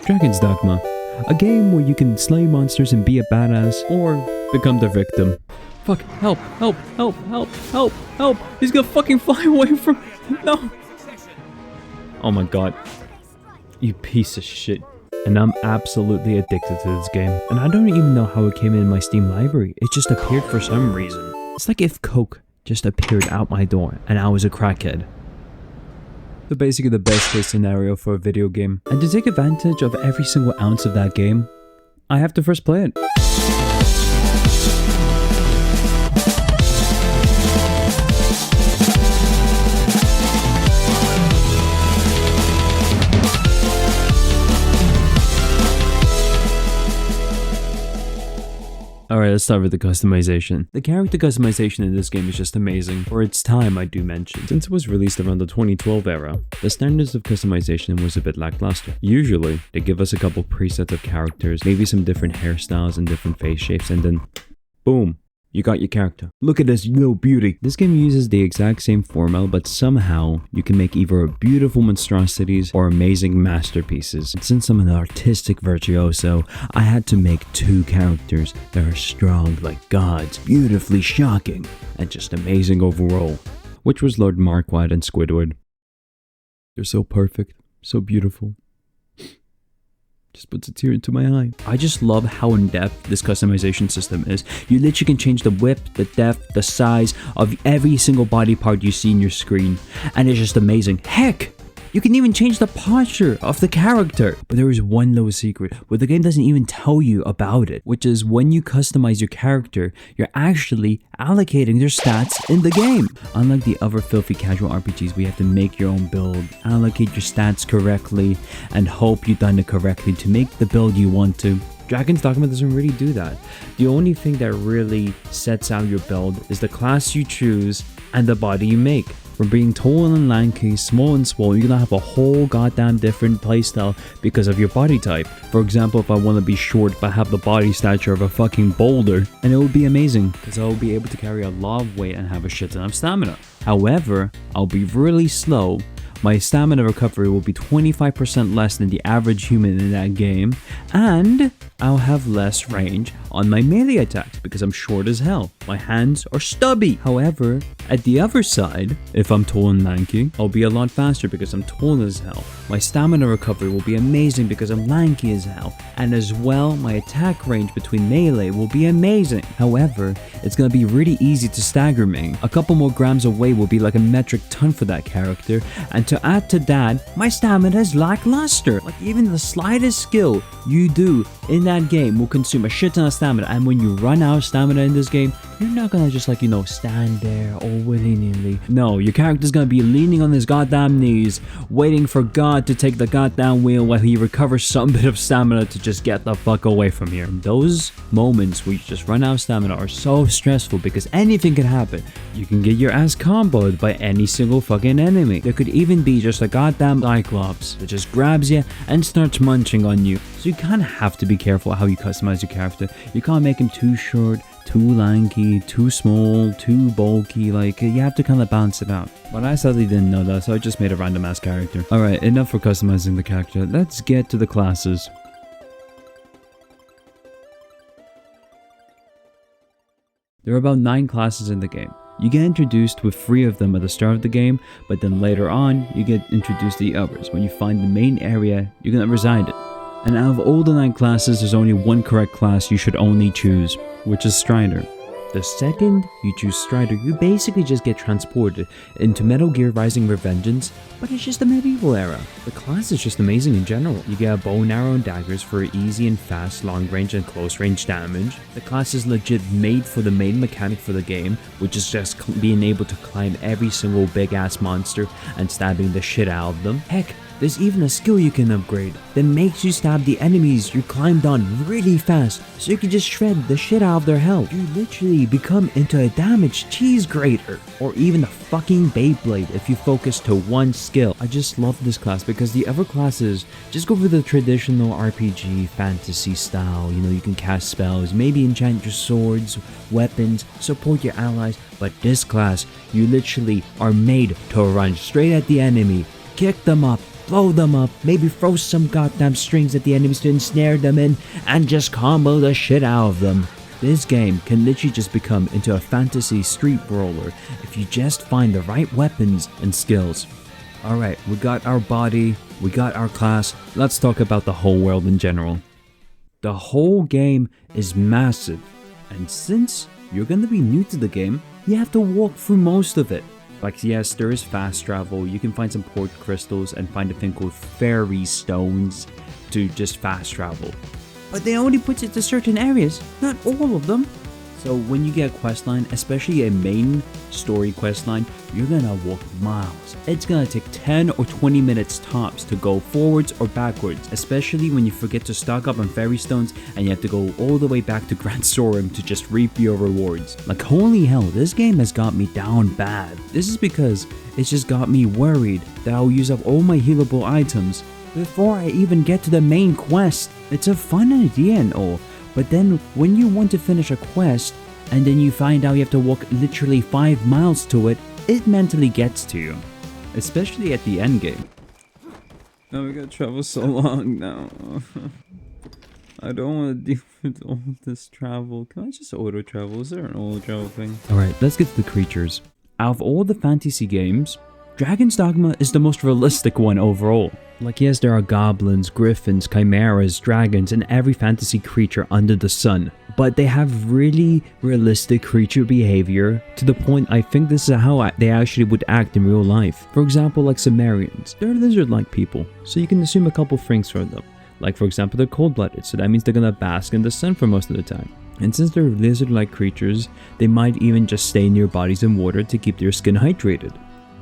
Dragon's Dogma, a game where you can slay monsters and be a badass, or become the victim. Fuck, help, help, help, help, help, help! He's gonna fucking fly away from me! No! Oh my god. You piece of shit. And I'm absolutely addicted to this game. And I don't even know how it came in my Steam library. It just appeared for some reason. It's like if Coke just appeared out my door and I was a crackhead. So basically the best case scenario for a video game. And to take advantage of every single ounce of that game, I have to first play it. Alright, let's start with the customization. The character customization in this game is just amazing. For its time, I do mention. Since it was released around the 2012 era, the standards of customization was a bit lackluster. Usually, they give us a couple presets of characters, maybe some different hairstyles and different face shapes, and then boom, you got your character. Look at this little beauty. This game uses the exact same formula, but somehow you can make either beautiful monstrosities or amazing masterpieces. And since I'm an artistic virtuoso, I had to make two characters that are strong like gods, beautifully shocking, and just amazing overall, which was Lord Marquardt and Squidward. They're so perfect, so beautiful. Just puts a tear into my eye. I just love how in-depth this customization system is. You literally can change the width, the depth, the size of every single body part you see in your screen. And it's just amazing. Heck! You can even change the posture of the character. But there is one little secret where the game doesn't even tell you about it, which is when you customize your character, you're actually allocating their stats in the game. Unlike the other filthy casual RPGs where you have to make your own build, allocate your stats correctly, and hope you've done it correctly to make the build you want to. Dragon's Dogma doesn't really do that. The only thing that really sets out your build is the class you choose and the body you make. From being tall and lanky, small and swole, you're gonna have a whole goddamn different playstyle because of your body type. For example, if I want to be short but have the body stature of a fucking boulder, and it would be amazing because I will be able to carry a lot of weight and have a shit ton of stamina. However, I'll be really slow. My stamina recovery will be 25% less than the average human in that game, and I'll have less range on my melee attacks because I'm short as hell. My hands are stubby. However, at the other side, if I'm tall and lanky, I'll be a lot faster because I'm tall as hell. My stamina recovery will be amazing because I'm lanky as hell. And as well, my attack range between melee will be amazing. However, it's gonna be really easy to stagger me. A couple more grams of weight will be like a metric ton for that character, and to add to that, my stamina is lackluster. Like even the slightest skill you do in that game will consume a shit ton of stamina, and when you run out of stamina in this game, you're not gonna just like, stand there all willy-nilly. No, your character's gonna be leaning on his goddamn knees, waiting for God to take the goddamn wheel while he recovers some bit of stamina to just get the fuck away from here. And those moments where you just run out of stamina are so stressful because anything can happen. You can get your ass comboed by any single fucking enemy. There could even be just a goddamn Cyclops that just grabs you and starts munching on you. So you kind of have to be careful how you customize your character. You can't make him too short, too lanky, too small, too bulky. Like, you have to kind of balance it out. But I sadly didn't know that, so I just made a random ass character. Alright, enough for customizing the character. Let's get to the classes. There are about 9 classes in the game. You get introduced with 3 of them at the start of the game, but then later on, you get introduced to the others. When you find the main area, you're gonna reside it. And out of all the 9 classes, there's only one correct class you should only choose, which is Strider. The second you choose Strider, you basically just get transported into Metal Gear Rising Revengeance, but it's just the medieval era. The class is just amazing in general. You get a bow and arrow and daggers for easy and fast long range and close range damage. The class is legit made for the main mechanic for the game, which is just being able to climb every single big ass monster and stabbing the shit out of them. Heck, there's even a skill you can upgrade that makes you stab the enemies you climbed on really fast, so you can just shred the shit out of their health. You literally become into a damaged cheese grater, or even a fucking Beyblade if you focus to one skill. I just love this class because the other classes just go for the traditional RPG fantasy style. You can cast spells, maybe enchant your swords, weapons, support your allies, but this class, you literally are made to run straight at the enemy, kick them up, blow them up, maybe throw some goddamn strings at the enemies to ensnare them in, and just combo the shit out of them. This game can literally just become into a fantasy street brawler if you just find the right weapons and skills. Alright, we got our body, we got our class, let's talk about the whole world in general. The whole game is massive, and since you're gonna be new to the game, you have to walk through most of it. Like yes, there is fast travel, you can find some port crystals and find a thing called fairy stones to just fast travel. But they only put it to certain areas, not all of them. So when you get a questline, especially a main story questline, you're gonna walk miles. It's gonna take 10 or 20 minutes tops to go forwards or backwards, especially when you forget to stock up on fairy stones and you have to go all the way back to Grand Sorum to just reap your rewards. Like holy hell, this game has got me down bad. This is because it's just got me worried that I'll use up all my healable items before I even get to the main quest. It's a fun idea and all, but then when you want to finish a quest and then you find out you have to walk literally 5 miles to it, it mentally gets to you. Especially at the end game. Oh, we gotta travel so long now. I don't want to deal with all this travel. Can I just auto travel? Is there an auto travel thing? Alright, let's get to the creatures. Out of all the fantasy games, Dragon's Dogma is the most realistic one overall. Like yes, there are goblins, griffins, chimeras, dragons, and every fantasy creature under the sun. But they have really realistic creature behavior to the point I think this is how they actually would act in real life. For example, like Sumerians, they're lizard-like people, so you can assume a couple things from them. Like for example, they're cold-blooded, so that means they're gonna bask in the sun for most of the time. And since they're lizard-like creatures, they might even just stay near bodies in water to keep their skin hydrated.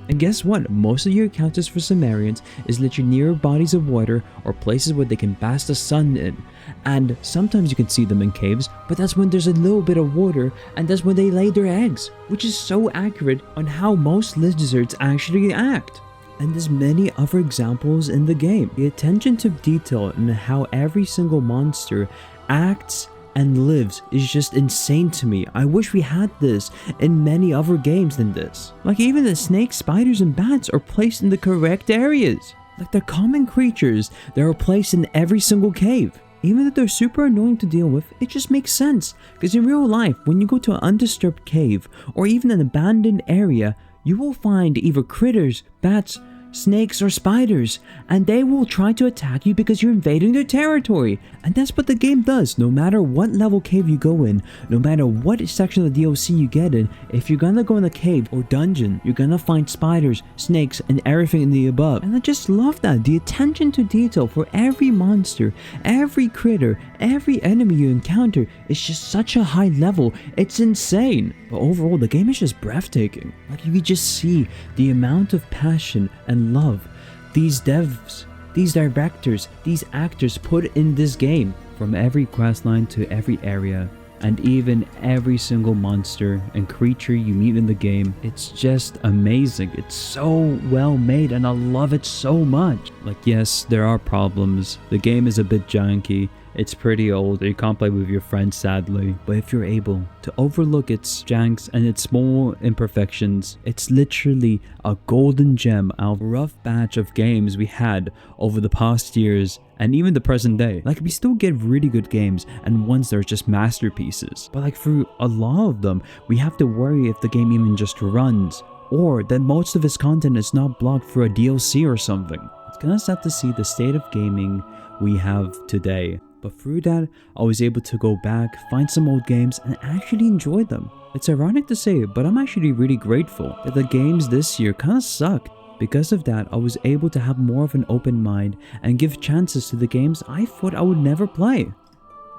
And guess what? Most of your encounters for Sumerians is literally near bodies of water or places where they can bask the sun in. And sometimes you can see them in caves, but that's when there's a little bit of water and that's when they lay their eggs, which is so accurate on how most lizards actually act. And there's many other examples in the game. The attention to detail and how every single monster acts and lives is just insane to me. I wish we had this in many other games than this. Like even the snakes, spiders, and bats are placed in the correct areas. Like they're common creatures that are placed in every single cave. Even if they're super annoying to deal with, it just makes sense. Because in real life, when you go to an undisturbed cave or even an abandoned area, you will find either critters, bats, snakes, or spiders, and they will try to attack you because you're invading their territory. And that's what the game does. No matter what level cave you go in, no matter what section of the DLC you get in, if you're gonna go in a cave or dungeon, you're gonna find spiders, snakes, and everything in the above. And I just love that. The attention to detail for every monster, every critter, every enemy you encounter is just such a high level. It's insane. But overall, the game is just breathtaking. Like you can just see the amount of passion and love these devs, these directors, these actors put in this game. From every questline to every area, and even every single monster and creature you meet in the game, it's just amazing. It's so well made and I love it so much. Like yes, there are problems. The game is a bit janky. It's pretty old, you can't play with your friends sadly, but if you're able to overlook its janks and its small imperfections, it's literally a golden gem out of a rough batch of games we had over the past years and even the present day. Like we still get really good games and ones that are just masterpieces, but like for a lot of them, we have to worry if the game even just runs or that most of its content is not blocked for a DLC or something. It's kinda sad to see the state of gaming we have today. But through that, I was able to go back, find some old games, and actually enjoy them. It's ironic to say, but I'm actually really grateful that the games this year kinda sucked. Because of that, I was able to have more of an open mind and give chances to the games I thought I would never play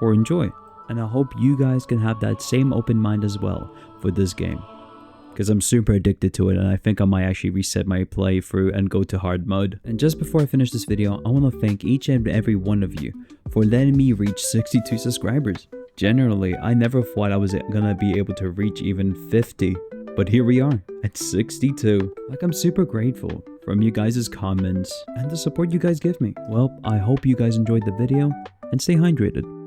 or enjoy. And I hope you guys can have that same open mind as well for this game. Because I'm super addicted to it and I think I might actually reset my playthrough and go to hard mode. And just before I finish this video, I want to thank each and every one of you for letting me reach 62 subscribers. Generally, I never thought I was gonna be able to reach even 50, but here we are at 62. Like I'm super grateful from you guys' comments and the support you guys give me. Well, I hope you guys enjoyed the video and stay hydrated.